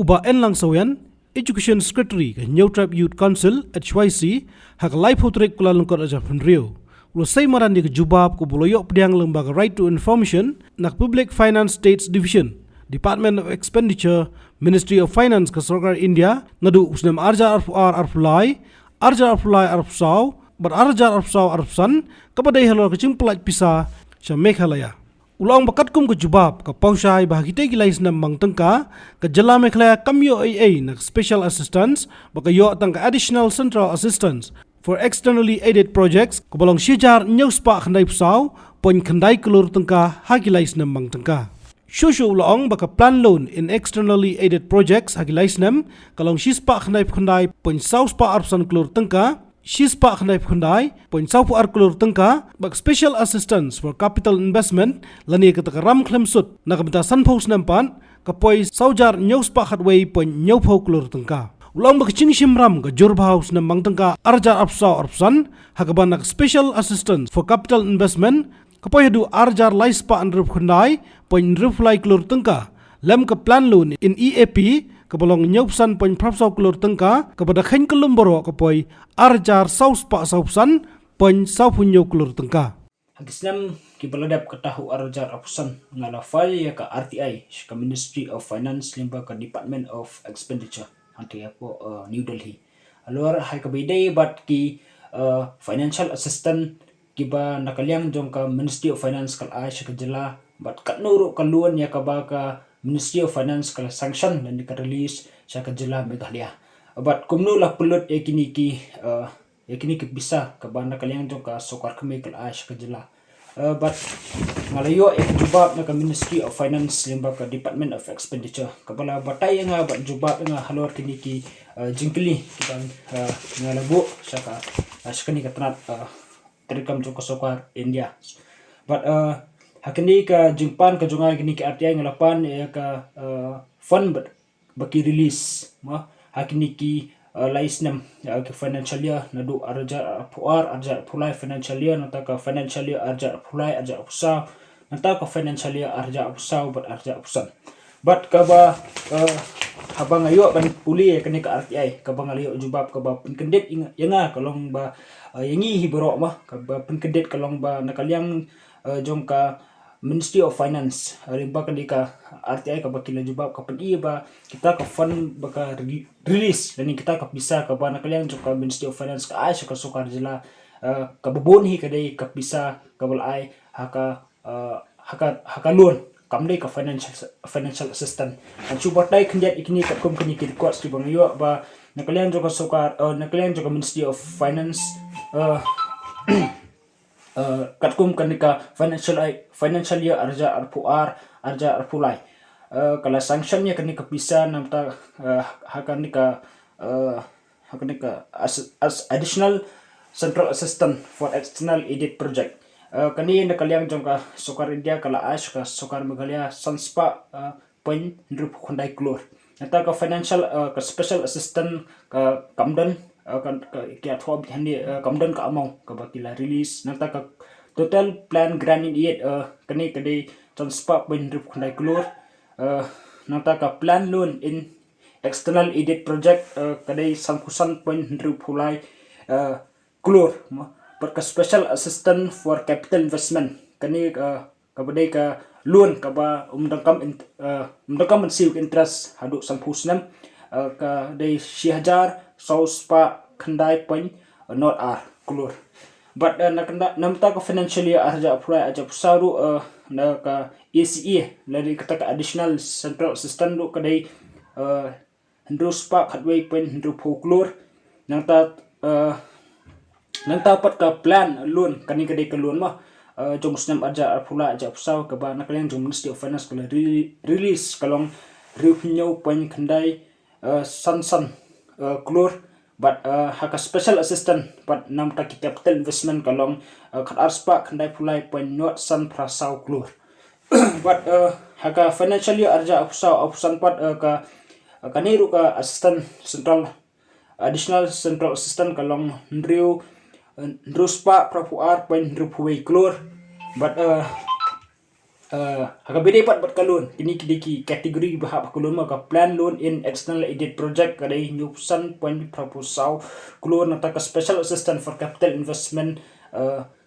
Uba en lang sawian, Education Secretary ke New Tribe Youth Council HYC hak live hotrek Kuala Lumpur aja Rio. Ulo say maran di kejubab ku buloyok pediang lembaga Right to Information nak Public Finance States Division, Department of Expenditure, Ministry of Finance ke Sarkar India ngadu usnam arja arfulai arfsau ber arja arfsau arfsan kepada halor kecing pelaj pisa sya Meghalaya. Ulang bakat kum ke jubab ke pausai bahagite gilais nam mang tengka ke jela Meghalaya kamyo AA nak Special Assistance baka yo tang Additional Central Assistance for externally aided projects ke bolong syejar nyuspa khandai psau pon khandai kelur tengka hagilais nam mang tengka. Shushu ulang baka plan loan in externally aided projects hagilais nam kalong shispa khandai pon sauspa arpsan kelur tengka. Shispa khandai poin saupu arkulur tengka bak special assistance for capital investment lani ketaka ram klem sut nakabenta sanpos nampan kapoi saujar nyuspa khatway poin nyupo kulur tengka. Ulang bak ching shimram ke jurbaus nam mang tengka arjar arpsau arpsan hakaban nak special assistance for capital investment kapoi hadu arjar laispa andrup khandai poin ruflai kulur tengka lem ke plan loan in EAP kebolong nyopsan poin prapsau kulur tengka kepada khen kelumboro kapoi arjar sauspa sausan poin saupunyo kulur tengka. Hagisnam kibaladap ketahu arjar apusan ngalafai ya ka RTI ka Ministry of Finance limba ka Department of Expenditure hanti ako New Delhi. Alor hai ka bidai bat ki financial assistant kiba nakaliang jong ka Ministry of Finance kal ay ka jela bat katnuro kaluan ya ka baka Ministry of Finance kala sanction dan dika-release sa kajela Meghalaya. But kumno la pulut yakini ki bisa kabana kaliang jong ka sokar kami kala sa kajela. But ngalayo jubab na ka Ministry of Finance limba ka Department of Expenditure kabala batay nga bat jubab nga halor kini ki jingkili kitang ngalabo sa kani ka tanat terikam jong ka sokar India. But hakini ka jingpan ka junga kini ki RTI ngalapan ya ka fund baki release ma hakini ki laisnam ya ka financial year nadu arja pulai financial year nata ka financial year arja pulai arja usaw nata ka financial year arja usaw but arja usan but ka ba habang ayo ban puli ya kini ka RTI ka bang ayo jubab ka ba penkedit inga kalong ba yangi hibro ma ka ba penkedit kalong ba nakaliang jong ka Ministry of Finance rimba ka RTI ka bakila jubab ka pag ba kita ka fund baka release dan kita ka bisa ka ba nakaliang ka Ministry of Finance ka ay ka sukar jila ka babonhi ka day ka bisa ka balay haka loan kamday ka financial assistant ang subat day kandiat ikini ka kum kini request ti bangayo ba nakaliang ka sukar nakaliang ka Ministry of Finance katkum kanika financial year arja arpulai kala sanction nya kanika bisa namta hakanika as additional central assistant for external aided project kani nakaliang jongka sokar India kala ash ka sokar Meghalaya sanspa point drup khondai klor nata ka financial ka special assistant ka kamdan kaya thob hani kamdan ka among ka bakila release nata ka total plan grant in aid kani kadi transfer point drup khandai klor nata ka plan loan in external aided project kadi sangkusan point drup hulai klor but ka special assistant for capital investment kani kabadai ka loan ka ba umdangkam siuk interest hadu sangkusnam ka dai 1000 sauspa khandai point not klur but namta ka financially arja apply aja pusaru na ka ACE lari kata ka additional central assistant do kadai hendruspa khatway point hendru folklore nangta pat ka plan loan kani kadai ka loan ma jong snam aja pula aja pusaw ka ba nakaliang jong Ministry of Finance kala release kalong revenue point khandai san klur but haka special assistant but namta ki capital investment kalong khat arspa khandai pulai point not san prasau klur but haka financially arja apusan pat ka kaniru ka assistant central additional central assistant kalong ndruspa prapuar point ndrupuway klur but Haka bede pat kalun kini kidiki kategori bahap kalun maka plan loan in external aided project kadai nyupsan point proposal kulun nata ka special assistant for capital investment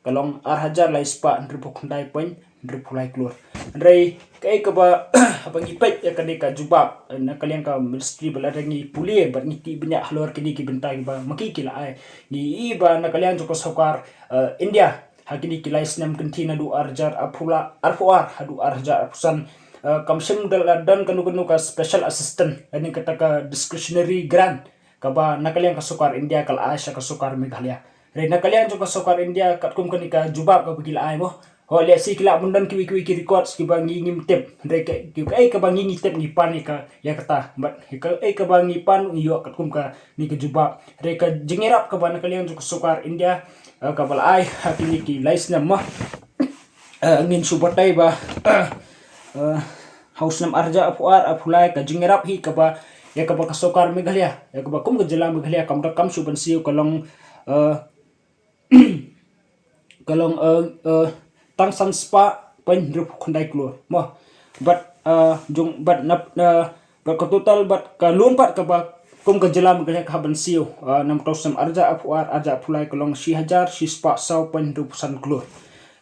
kalong arhajar lai spa ndri pokndai point ndri pulai klur ndrai kai ka ba abang ipet ya kadai ka jubak na kalian ka ministry baladangi pulie bat ngiti banyak halor kini ki bentai ba makikila ai ni iba na kalian joko sokar India hakini kilai senam kentina du arjar apula arfuar hadu arjar apusan kamsem dan kanu ka special assistant ani kata ka discretionary grant kaba nakalian ka sukar India kal Asia ka sukar Meghalaya re nakalian ka sukar India katkum kani ka jubab ka bigila ai mo ho le si kila mundan kiwi records ki bangi ngim tep re ka bangi ngi tep ni pan ka ya kata but ka ka bangi pan yo katkum ka ni ka jubab re ka jingerap ka ban nakalian ka sukar India kabal ai hakini ki lais na mah angin subatai ba haus nam arja apuar apulai ka jingerap hi kaba ya kaba kasokar Meghalaya ya kaba kum ka jela Meghalaya kam kam suban siu kalong kalong tang san spa pen drup kundai klur mah but jung but nap but ka total but ka lun pat kaba kum ka jela Meghalaya ka ban siu nam tosam arja apuar arja apulai kalong 1000 spa sau pen drup san klur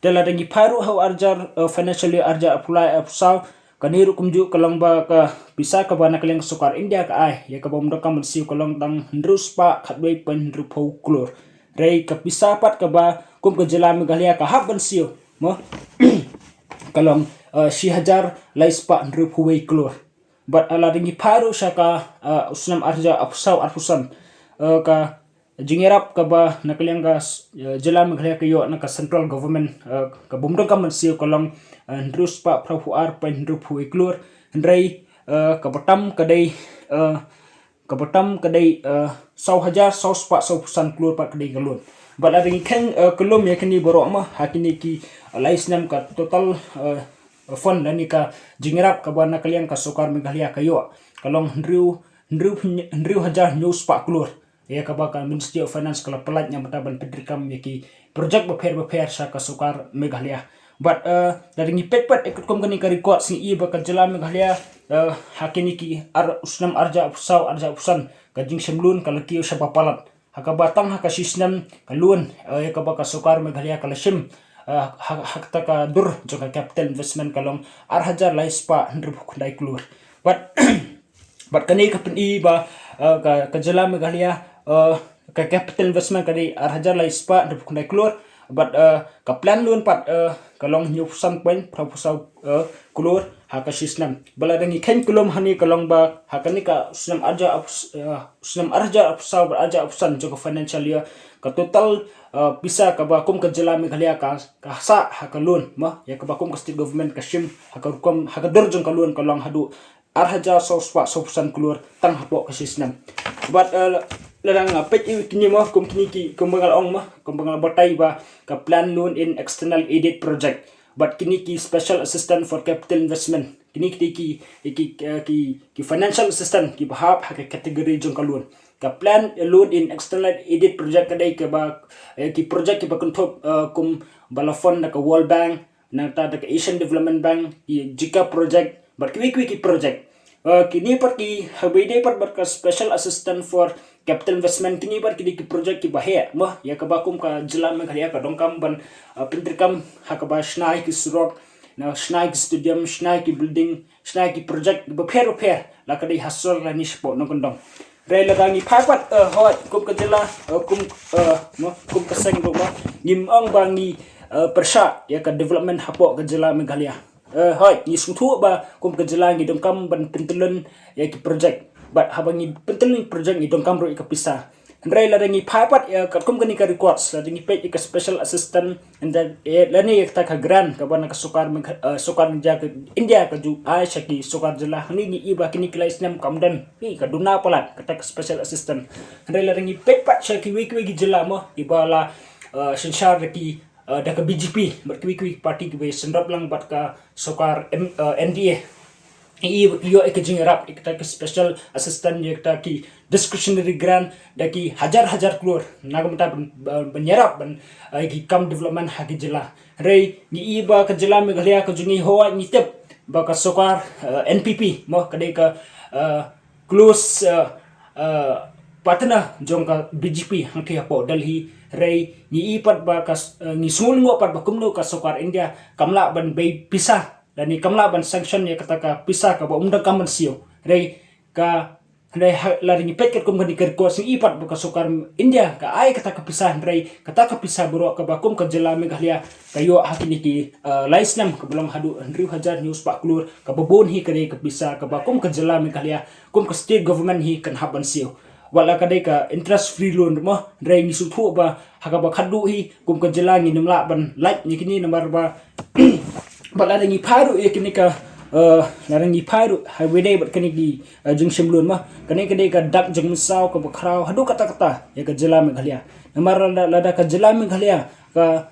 dala dangi paru hau arjar financially arja apulai apsau kaniru kumju kalong ba ka bisa ka bana kaleng sukar India ka ai ya ka bom dokam siu kalong tang ndrus pa khatwei pen drupau klur rei ka bisa pat ka ba kum ka jela Meghalaya ka haban siu mo kalong 1000 lais pa ndrupuwei klur but ala dangi paru syaka usnam arja apsau arfusan ka jingerap ka ba nakaliang ka jela Meghalaya kayo na ka central government ka bumdong ka man siyo kalong ndrus pa prafuar pa ndrupu iklur ndray kabatam kadai saw hajar saw spa saw pusan klur pa kadai galun but ading ken kelum ya kini boro ma hakini ki lais nam ka total fund dani ka jingerap ka ba nakaliang ka sukar Meghalaya kayo kalong ndriu hajar news pa klur ya kabaka Ministry of Finance kala pelatnya mataban pedrikam yaki project beper sa kasukar Meghalaya but dari ngipet pat ikut kom kani ka record sing i baka jela Meghalaya hakini ki usnam arja apsau arja usan kajing semlun kala kiyo sa papalat hakabatang hakasisnam kalun ya kabaka sukar Meghalaya kala sim hakta ka dur joka capital investment kalong arhajar laispa ndrup kundai klur but but kani kapen i ba ka jela Meghalaya ka capital investment kadi arhajar lai spa ndep kundai klur but ka plan loan pat kalong nyupsan point proposal klur haka sisnam baladangi ken kulum hani kalong ba hakani ka usnam arja usnam arja apsau arja upsan joko financial year ka total bisa ka ba kum ka jela Meghalaya ka sa haka loan ma ya ka ba kum ka state government ka sim haka kum haka dorjong ka loan kalong hadu arhaja sospa sopusan keluar tang hapo kasisnam but ladang pet kini mah kum kini ki kumbangal ong mah kumbangal batai ba ka plan loan in external aided project but kini ki special assistant for capital investment kini ki financial assistant ki bahap ha kategori jong kalun ka plan loan in external aided project kadai ke ba ki project ki ba kuntop kum balafon na ka World Bank na ta ka Asian Development Bank ki jika project but ki project kini part ki habide part ka special assistant for capital investment kini part ki project ki bahaya mah ya ka bakum ka jela Meghalaya ka dongkam ban pintrikam hakaba snai ki surok na snai ki stadium snai ki building snai ki project beper la ka dei hasol la ni sport no gondong rela rangi papat hot kum ka jela kum ka seng ro ma nim ang bangi persat ya ka development hapo ka jela Meghalaya hoi ni sungtu ba kum ka jela ngi dongkam ban pentelun ya ki project but habangi pentelun project ngi dongkam ro ka pisa ndrai la ngi papat ya ka kum ka records la ngi pe ka special assistant and then la ni ka grant ka ban ka sukar sukar ja ka India ka ju ai shaki sukar jela ni iba kini klais nam kamdan ni ka duna palat ka special assistant ndrai la ngi pe pat shaki wi jela mo ibala sinshar ki da ka BJP berkwi parti ke sendap lang bat ka sokar NDA iyo ekajing rap ikta ki special assistant ekta ki discretionary grant daki hajar klur nagamta banyarap ban ki kam development haki jila rei ni iba ka jila Meghalaya ka jungi hoa ni tep ba ka sokar NPP mo kadai ka close partner jong ka BJP hangki apo Delhi rei ni ipat ba ka ni sungul ngo pat ba kumno ka sokar India kamla ban bay pisah dan ni kamla ban sanction ya kata ka pisah ka ba undang kaman sio rei ka rei lari ni pet kum ni ker ko sing ipat ba ka sokar India ka ai kata ka pisah rei kata ka pisah bro ka ba kum ka jela Meghalaya kayo hakini ki laisnam ka belum hadu Andrew Hajar news pak klur ka babon hi ka ka pisah ka ba kum ka jela Meghalaya kum ka state government hi kan haban sio wala kadai ka interest free loan mo rei ni suthu ba haka ba khadu hi kum ka jela ni namla ban like ni kini namar ba bala ni pharu e kini ka larang ni pharu highway day bat kini di jungshim loan ma kani kadai ka dak jeng sau ka bakrau hadu kata ya ka jela Meghalaya namar lada ka jela Meghalaya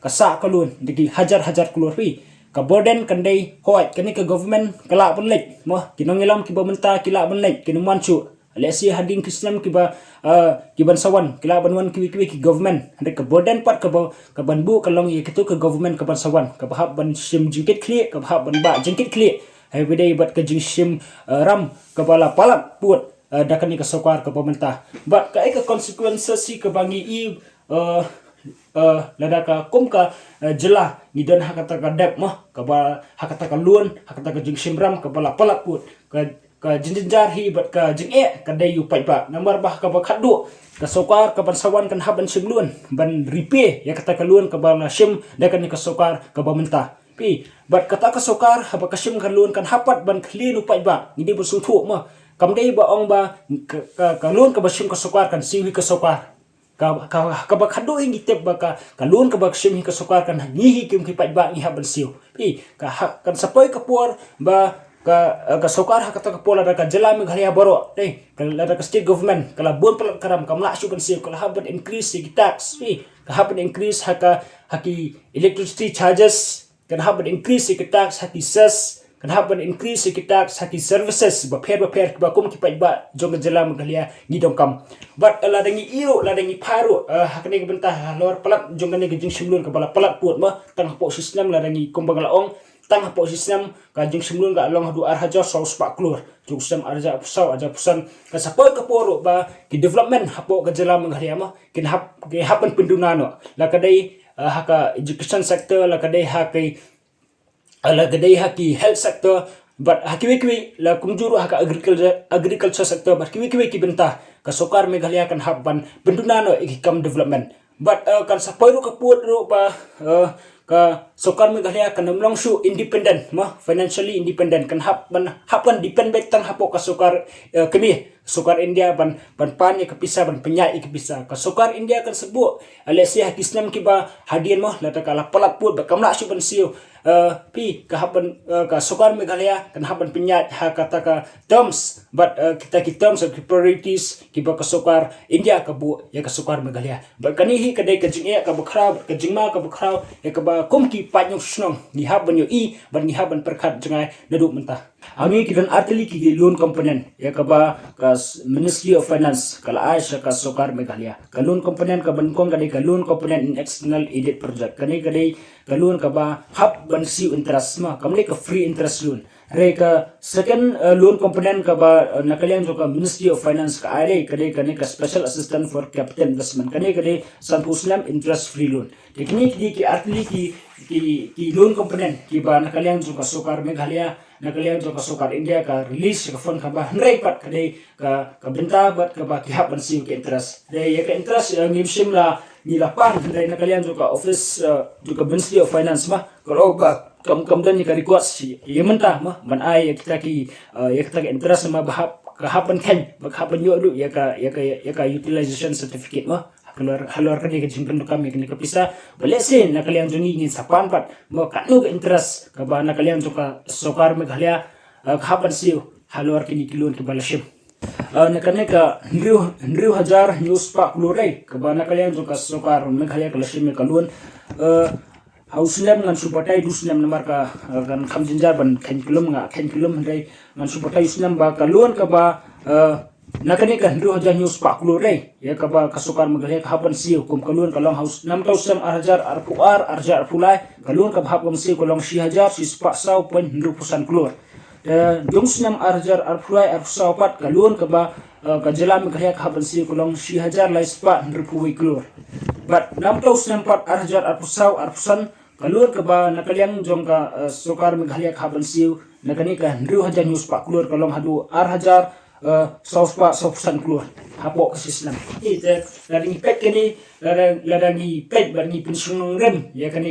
ka sa ka loan digi hajar keluar pi ka burden kandai hoat kani ka government kala pun lek mo kinongilam ki bamenta kila ban lek kinuman chu Alesi hading Islam kiba kiban sawan kila banwan kiwi ki government hande ka burden pat ka ban bu kalong ye kitu ka government ka ban sawan ka bahab ban sim jingkit kli ka bahab ban ba jingkit kli every day bat ka jing sim ram ka bala palat put dakan ni ka sokar ka pemerintah but ka consequences si ka bangi i lada ka kum ka jela ni dan hakata ka dep mah ka ba hakata ka loan hakata ka jing sim ram ka bala palat put ka jinjar hi bat ka jing ka dai yu pai pa nambar bah ka khadu ka sokar ka ban sawan kan haban sim luan ban repay ya kata ka luan ka ban sim da kan ka sokar ka bamenta pi bat kata ka sokar haba ka sim kan luan kan hapat ban khli nu pai ba ngidi bu suthu ma kam dai ba ong ba ka luan ka basim ka sokar kan siwi ka sokar ka ba khadu hi ngitep ba ka luan ka ba sim hi ka sokar kan ngihi kim ki pai ba ngi haban siu pi kan sapoi ka por ba ka sokar hakata ka pola da ka jela Meghalaya baro dei kala da ka state government kala bon pelat karam kamla syukan sio kala haban increase the tax ka haban increase haki electricity charges kan haban increase the tax haki ses kan haban increase the tax haki services ba per ba kum ki pai ba jong jela Meghalaya ni dong kam but la dangi iro la dangi paro hakane ka bentah lor pelat jong ne gejing simlun ka bala pelat puat ma tang po system la dangi kumbang laong tang hapo sistem ka jing simlun ka long hadu arhaja sau spak klur jung sistem arja pusau aja pusan ka sapoi ka poro ba ki development hapo ka jela Meghalaya ma kin hapan pendunano la kadai haka education sector la kadai haki health sector but hakiwi la kumjuru haka agriculture sector but kiwi ki bentah ka sokar Meghalaya kan hapan pendunano ikam development but kan sapoi ka puat ro ba ka sokar Meghalaya kan namlong su independent ma financially independent kan hapan depend back tang hapo ka sokar kemi sokar India ban pan ya kapisa ban penyai kapisa ka sokar India kan sebu alesi hakisnam ki ba hadian mo la ta kala palat put ba kamla su ban siu pi ka hapan ka sokar Meghalaya kan hapan penyai ha kata ka terms but kita ki terms of priorities ki ba ka sokar India ka bu ya ka sokar Meghalaya ba kanihi kadai ka jing ka bukhra ka jingma ka bukhra ya ka ba kumki panyong snong ni haban yo i ban ni haban perkhat jangai nadu mentah angi kidan atli ki loan component ya ka ba ka Ministry of Finance kala Aisha ka sokar Meghalaya ka loan component ka bankong kadai ka loan component in external aided project kadai ka loan ka ba hab ban si interest ma kamle ka free interest loan re ka second loan component ka ba nakalian jo ka Ministry of Finance ka are kadai ka special assistant for capital investment kadai sanpuslam interest free loan teknik di ki atli ki loan component ki ba nakalian jo ka sokar Meghalaya nakalian jo ka sokar India ka release ka fund ka ba nrai pat kadai ka benta bat ka ba ki haban si ka interest re ya ka interest ngimsim la ni lapan re nakalian jo ka office jo ka Ministry of Finance ma kalau ba kam dan ni ka request si yementa ma man ai kita ki interest ma bahap ka haban kan ba haban yo du ya ka utilization certificate ma halor kan ka jimpen kami kan ka pisa balesin nakalian jo ni sapan pat mo kanu ka interest ka ba nakalian jo ka sokar Meghalaya haban siu halor kini kilon ka balashim nakane ka Andrew Hajar news pa klurai ka ba nakalian jo ka sokar Meghalaya ka lashim ka lun hauslam ngan supatai dusnam namar ka kan khamjinjar ban khen kilom handai ngan supatai usnam ba kaluan ka ba nakani kan 2000 news pa klore ya ka ba kasukar magle hapan siu kum kaluan kalong haus 6000 arjar arpuar arjar arpulai kaluan ka hapam siu kolong 6000 sispa sau pen 100% klor dong sunam arjar arpulai arsau pat kaluan ka ba kajelam magle hapan siu kolong 6000 lai spa 100 klor but 6000 pat arjar arpusau arpusan kaluar ke ba nakaliang jong ka sokar meghalia khaban siu nakani ka 2000 news pa keluar kalong hadu 1000 sausan keluar hapo ke sistem ite ladang pek kini ladang pek barni pensiun rem ya kani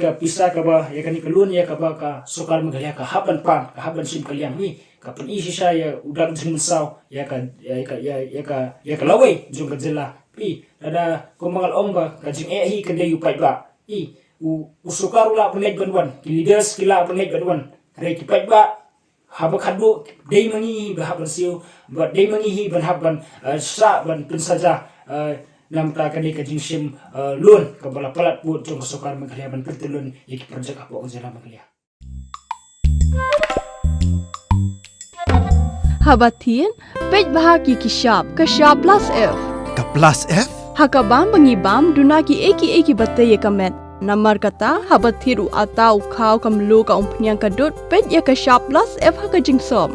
ka pisa ka ba ya kani ka lun ya ka ba ka sokar meghalia ka haban pan ka haban sim kaliang ni ka pen isi saya udang jeng sau ya ka lawe jong ka jela pi ada komangal omba ka jing hi ka dayu pai ba usukar ula penek banwan leaders kila penek banwan re kipai ba haba khadu dei mangi ba haban siu ba dei mangi hi ban haban sa ban pun saja nam ta kani ka jingsim lun ka bala palat bu jong usukar maglia ban pertelun iki projek apa ujala maglia Habatin pej bahaki kishap ka sharp plus f Ka plus F? hakabam bangibam dunaki eki batay kamet Namar kata habat thiru atau khau kamlu ka umpnyang kadut pet ya ka sharp plus f ha ka jingsom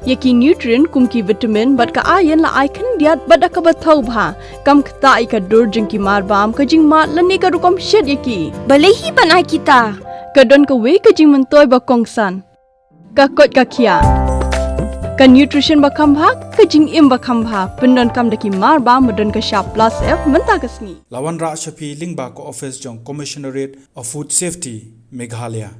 yaki nutrient kumki vitamin bat ka iron la icon diat bat ka bathau bha kam khta I ka dur jingki mar bam ka jing ma lani ka rukom shed yaki balehi banai kita kadon ka we ka jing mentoy ba kongsan ka kot ka khia ka nutrition ba khambha ka jing im ba khambha pendon kam daki mar ba modon ka sharp plus f menta kasni Lawan Ra Shafi Lingba ko office jong Commissionerate of Food Safety Meghalaya.